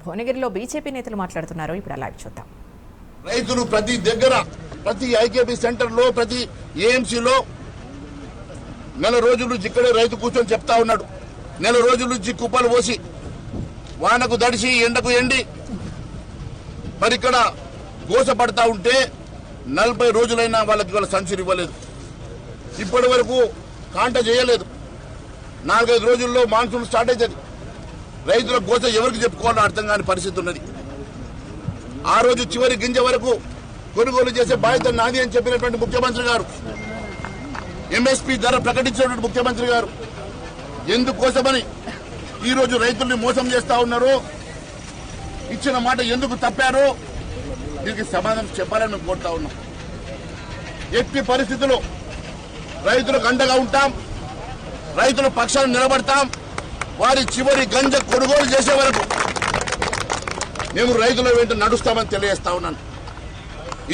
భువనగిరిలో బీజేపీ నేతలు మాట్లాడుతున్నారు. ఇప్పుడు లైవ్ చూద్దాం. రైతులు ప్రతి దగ్గర, ప్రతి ఐకేపీ సెంటర్లో, ప్రతి ఏఎంసీలో నెల రోజుల నుంచి ఇక్కడే రైతు కూర్చొని చెప్తా ఉన్నాడు. నెల రోజుల నుంచి కుప్పలు పోసి వానకు దడిసి ఎండకు ఎండి మరి ఇక్కడ గోస పడతా ఉంటే 40 రోజులైనా వాళ్ళ సంచులు ఇవ్వలేదు. ఇప్పటి వరకు కాంట చేయలేదు. 4-5 రోజుల్లో మాన్సూన్ స్టార్ట్ అవుతుంది. రైతుల గోస ఎవరికి చెప్పుకోవాలో అర్థం కాని పరిస్థితి ఉన్నది. ఆ రోజు చివరి గింజ వరకు కొనుగోలు చేసే బాధ్యత నాది అని చెప్పినటువంటి ముఖ్యమంత్రి గారు, ఎంఎస్పీ ధర ప్రకటించినటువంటి ముఖ్యమంత్రి గారు ఎందుకోసమని ఈరోజు రైతుల్ని మోసం చేస్తా ఉన్నారో, ఇచ్చిన మాట ఎందుకు తప్పారో దీనికి సమాధానం చెప్పాలని మేము కోరుతా ఉన్నాం. ఎట్టి పరిస్థితుల్లో రైతులకు అండగా ఉంటాం, రైతుల పక్షాన్ని నిలబడతాం. వారి చివరి గంజ కొనుగోలు చేసే వరకు మేము రైతుల వెంట నడుస్తామని తెలియజేస్తా ఉన్నాను.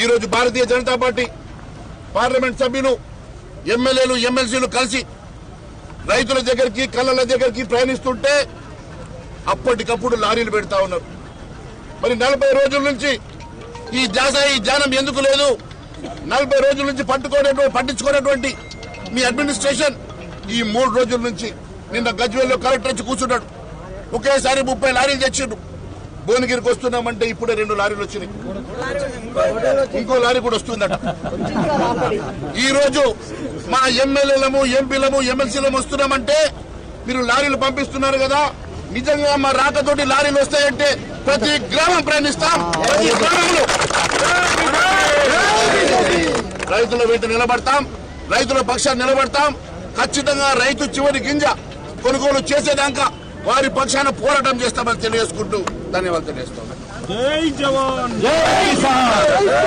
ఈరోజు భారతీయ జనతా పార్టీ పార్లమెంట్ సభ్యులు, ఎమ్మెల్యేలు, ఎమ్మెల్సీలు కలిసి రైతుల దగ్గరికి, కళ్ళల దగ్గరికి ప్రయాణిస్తుంటే అప్పటికప్పుడు లారీలు పెడతా ఉన్నారు. మరి 40 రోజుల నుంచి ఈ ధ్యానం ఎందుకు లేదు? 40 రోజుల నుంచి పట్టించుకునేటువంటి మీ అడ్మినిస్ట్రేషన్ ఈ 3 రోజుల నుంచి నిన్న గజ్వేల్లో కలెక్టర్ వచ్చి కూర్చున్నాడు. ఒకేసారి 30 లారీలు తెచ్చిండు. భువనగిరికి వస్తున్నామంటే ఇప్పుడే 2 లారీలు వచ్చినాయి. ఇంకో లారీ కూడా వస్తుందట. ఈ రోజు మా ఎమ్మెల్యేలము, ఎంపీలము, ఎమ్మెల్సీలము వస్తున్నామంటే మీరు లారీలు పంపిస్తున్నారు కదా. నిజంగా మా రాకతోటి లారీలు వస్తాయంటే ప్రతి గ్రామం ప్రయాణిస్తాం. ప్రతి గ్రామంలో రైతుల వెంట నిలబడతాం, రైతుల పక్షాన్ని నిలబడతాం. ఖచ్చితంగా రైతు చివరి గింజ కొనుగోలు చేసేదాకా వారి పక్షాన పోరాటం చేస్తామని తెలియజేసుకుంటూ ధన్యవాదాలు తెలియజేస్తాం. జై జవాన్, జై కిసాన్.